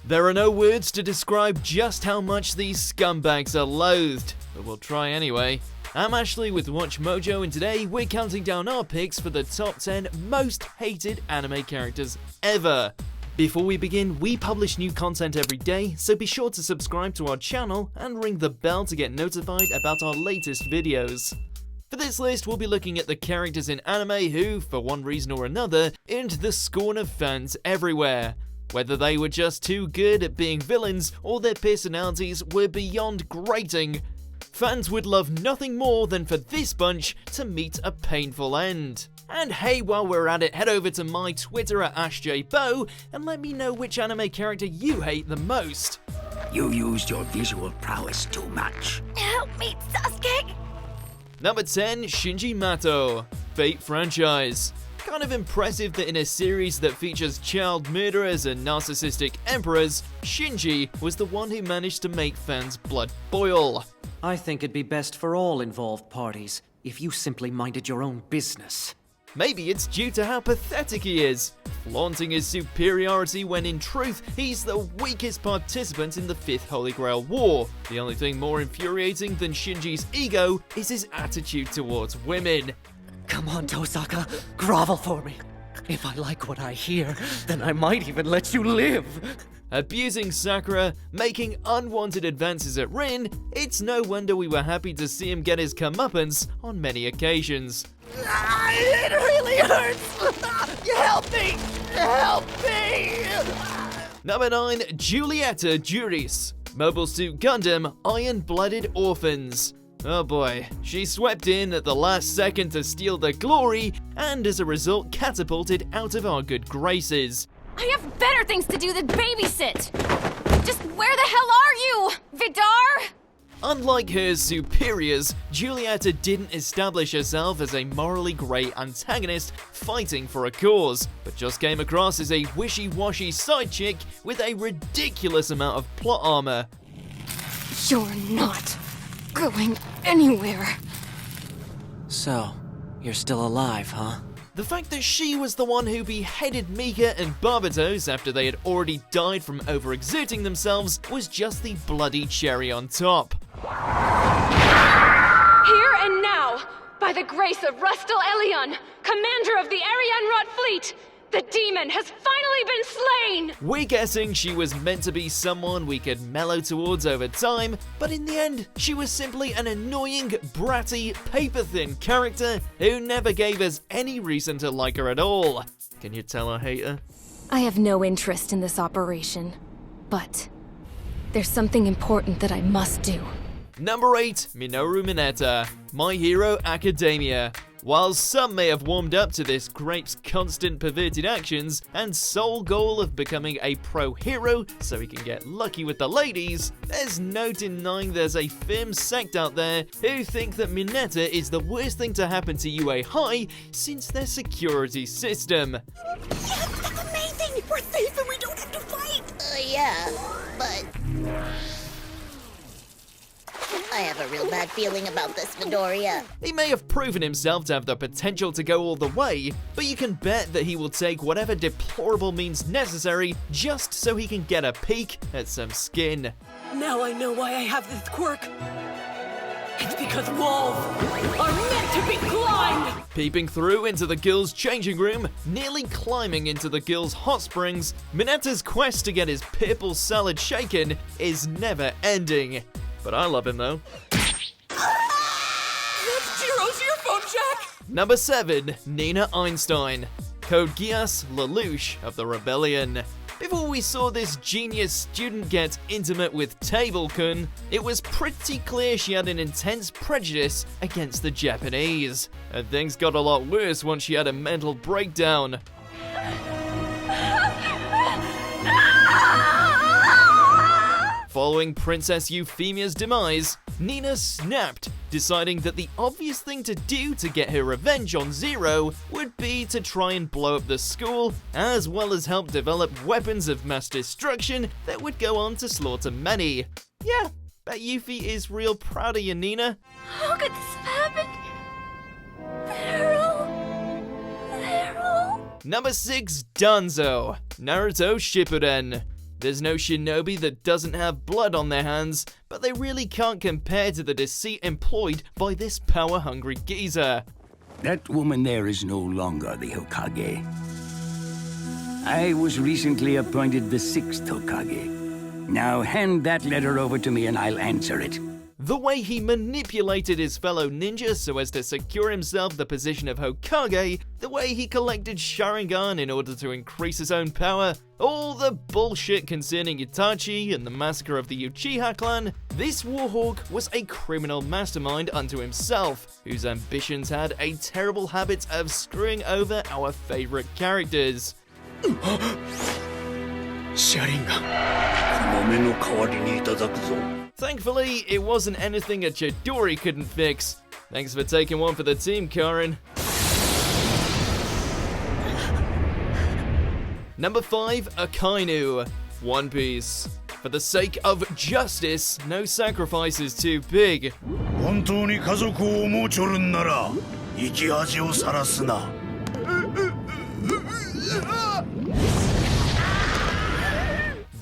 There are no words to describe just how much these scumbags are loathed, but we'll try anyway. I'm Ashley with WatchMojo, and today we're counting down our picks for the top 10 most hated anime characters ever. Before we begin, we publish new content every day, so be sure to subscribe to our channel and ring the bell to get notified about our latest videos. For this list, we'll be looking at the characters in anime who, for one reason or another, earned the scorn of fans everywhere. Whether they were just too good at being villains or their personalities were beyond grating, fans would love nothing more than for this bunch to meet a painful end. And hey, while we're at it, head over to my Twitter at AshJBo and let me know which anime character you hate the most. You used your visual prowess too much. Help me, Sasuke! Number 10, Shinji Matou, Fate franchise. Kind of impressive that in a series that features child murderers and narcissistic emperors, Shinji was the one who managed to make fans' blood boil. I think it'd be best for all involved parties if you simply minded your own business. Maybe it's due to how pathetic he is, flaunting his superiority when in truth he's the weakest participant in the Fifth Holy Grail War. The only thing more infuriating than Shinji's ego is his attitude towards women. Come on, Tosaka, grovel for me. If I like what I hear, then I might even let you live. Abusing Sakura, making unwanted advances at Rin, it's no wonder we were happy to see him get his comeuppance on many occasions. It really hurts! Help me! Help me! Number 9, Julieta Juris, Mobile Suit Gundam Iron-Blooded Orphans. Oh boy, she swept in at the last second to steal the glory, and as a result catapulted out of our good graces. I have better things to do than babysit! Just where the hell are you, Vidar? Unlike her superiors, Julieta didn't establish herself as a morally grey antagonist fighting for a cause, but just came across as a wishy-washy side chick with a ridiculous amount of plot armor. You're not going anywhere. So, you're still alive, huh? The fact that she was the one who beheaded Mika and Barbatos after they had already died from overexerting themselves was just the bloody cherry on top. Here and now, by the grace of Rustal Elion, commander of the Arianrot fleet, the demon has finally been slain! We're guessing she was meant to be someone we could mellow towards over time, but in the end, she was simply an annoying, bratty, paper-thin character who never gave us any reason to like her at all. Can you tell I hate her? I have no interest in this operation, but there's something important that I must do. Number 8, Minoru Mineta, My Hero Academia. While some may have warmed up to this grape's constant perverted actions and sole goal of becoming a pro-hero so he can get lucky with the ladies, there's no denying there's a firm sect out there who think that Mineta is the worst thing to happen to UA High since their security system. Yes, that's amazing! We're safe and we don't have to fight! Yeah, but I have a real bad feeling about this, Midoriya. He may have proven himself to have the potential to go all the way, but you can bet that he will take whatever deplorable means necessary just so he can get a peek at some skin. Now I know why I have this quirk. It's because walls are meant to be climbed! Peeping through into the girls' changing room, nearly climbing into the girls' hot springs, Mineta's quest to get his purple salad shaken is never ending. But I love him though. That's Jiro's earphone jack! Number 7, Nina Einstein, Code Geass Lelouch of the Rebellion. Before we saw this genius student get intimate with Table-kun, it was pretty clear she had an intense prejudice against the Japanese. And things got a lot worse once she had a mental breakdown. Following Princess Euphemia's demise, Nina snapped, deciding that the obvious thing to do to get her revenge on Zero would be to try and blow up the school, as well as help develop weapons of mass destruction that would go on to slaughter many. Yeah, bet Yuffie is real proud of you, Nina. How could this happen? Number 6, Danzo, Naruto Shippuden. There's no shinobi that doesn't have blood on their hands, but they really can't compare to the deceit employed by this power-hungry geezer. That woman there is no longer the Hokage. I was recently appointed the 6th Hokage. Now hand that letter over to me and I'll answer it. The way he manipulated his fellow ninja so as to secure himself the position of Hokage, the way he collected Sharingan in order to increase his own power, all the bullshit concerning Itachi and the massacre of the Uchiha clan, this Warhawk was a criminal mastermind unto himself, whose ambitions had a terrible habit of screwing over our favorite characters. Thankfully, it wasn't anything a Chidori couldn't fix. Thanks for taking one for the team, Karen. Number 5, Akainu. One Piece. For the sake of justice, no sacrifice is too big.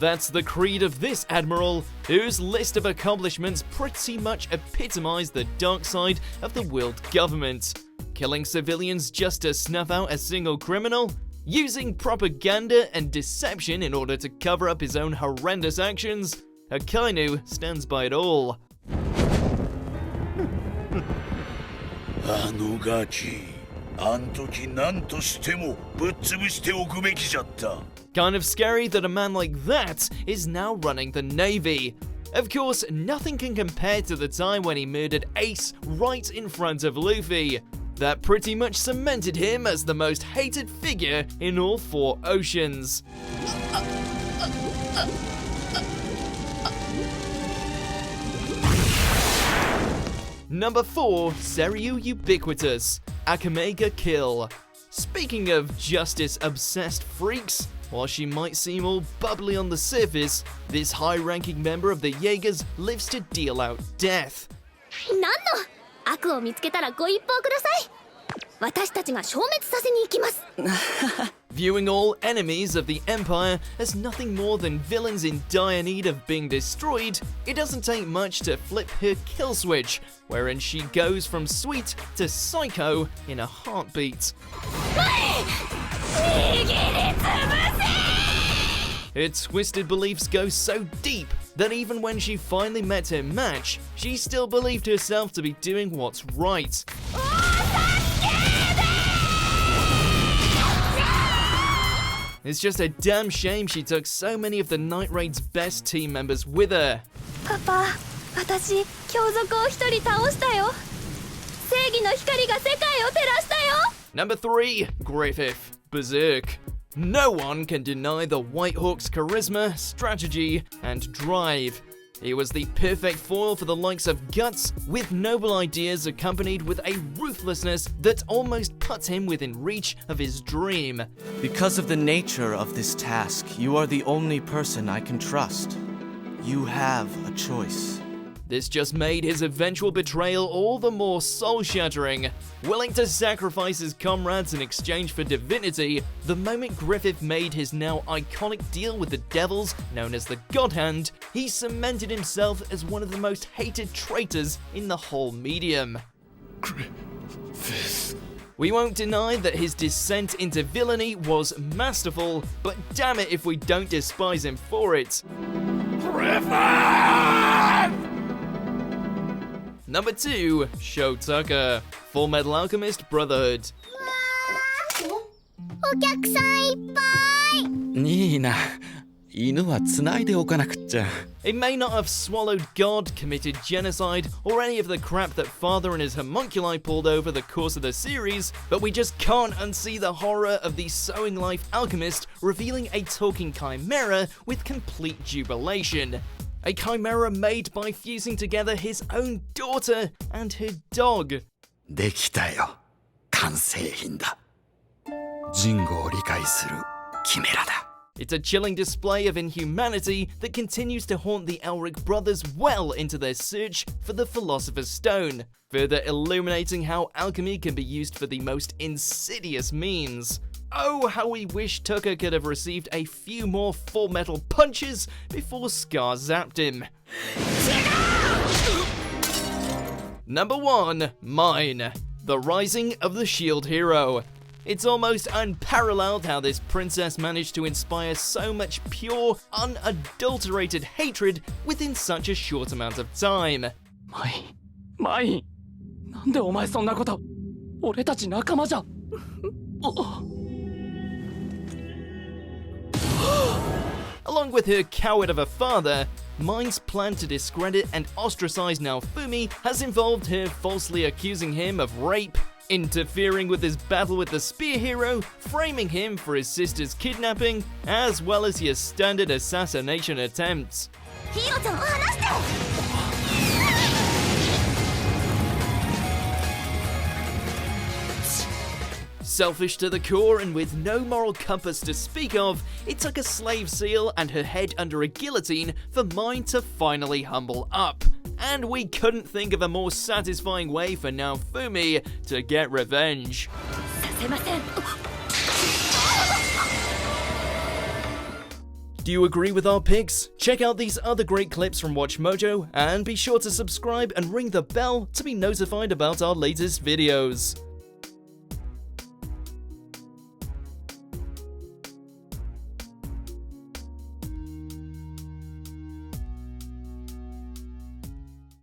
That's the creed of this admiral, whose list of accomplishments pretty much epitomize the dark side of the world government. Killing civilians just to snuff out a single criminal? Using propaganda and deception in order to cover up his own horrendous actions? Akainu stands by it all. Kind of scary that a man like that is now running the Navy. Of course, nothing can compare to the time when he murdered Ace right in front of Luffy. That pretty much cemented him as the most hated figure in all 4 oceans. Number 4, Seryu Ubiquitous, Akame ga Kill. Speaking of justice-obsessed freaks, while she might seem all bubbly on the surface, this high-ranking member of the Jaegers lives to deal out death. 何の悪を見つけたらご一報ください。私たちが消滅させに行きます。Viewing all enemies of the Empire as nothing more than villains in dire need of being destroyed, it doesn't take much to flip her kill switch, wherein she goes from sweet to psycho in a heartbeat. Her twisted beliefs go so deep that even when she finally met her match, she still believed herself to be doing what's right. It's just a damn shame she took so many of the Night Raid's best team members with her. パパ、私、強賊を一人倒したよ。正義の光が世界を照らしたよ。Number 3, Griffith, Berserk. No one can deny the White Hawk's charisma, strategy, and drive. He was the perfect foil for the likes of Guts, with noble ideas accompanied with a ruthlessness that almost put him within reach of his dream. Because of the nature of this task, you are the only person I can trust. You have a choice. This just made his eventual betrayal all the more soul-shattering. Willing to sacrifice his comrades in exchange for divinity, the moment Griffith made his now iconic deal with the devils, known as the God Hand, he cemented himself as one of the most hated traitors in the whole medium. Griffith. We won't deny that his descent into villainy was masterful, but damn it if we don't despise him for it. Griffith! Number 2, Shou Tucker, Fullmetal Alchemist Brotherhood. お客さんいっぱい。いいな。犬は繋いでおかなくっちゃ。 It may not have swallowed God, committed genocide, or any of the crap that Father and his homunculi pulled over the course of the series, but we just can't unsee the horror of the Sewing Life Alchemist revealing a talking chimera with complete jubilation. A chimera made by fusing together his own daughter and her dog. できたよ。完成品だ。人語を理解するキメラだ。It's a chilling display of inhumanity that continues to haunt the Elric brothers well into their search for the Philosopher's Stone, further illuminating how alchemy can be used for the most insidious means. oh, how we wish Tucker could have received a few more full metal punches before Scar zapped him. Number 1. Myne, the rising of the shield hero. It's almost unparalleled how this princess managed to inspire so much pure, unadulterated hatred within such a short amount of time. Myne, なんでお前そんなこと。俺たち仲間じゃ。Along with her coward of a father, Myne's plan to discredit and ostracize Naofumi has involved her falsely accusing him of rape, interfering with his battle with the spear hero, framing him for his sister's kidnapping, as well as your standard assassination attempts. Selfish to the core and with no moral compass to speak of, it took a slave seal and her head under a guillotine for Myne to finally humble up. And we couldn't think of a more satisfying way for Naofumi to get revenge. Do you agree with our picks? Check out these other great clips from WatchMojo and be sure to subscribe and ring the bell to be notified about our latest videos.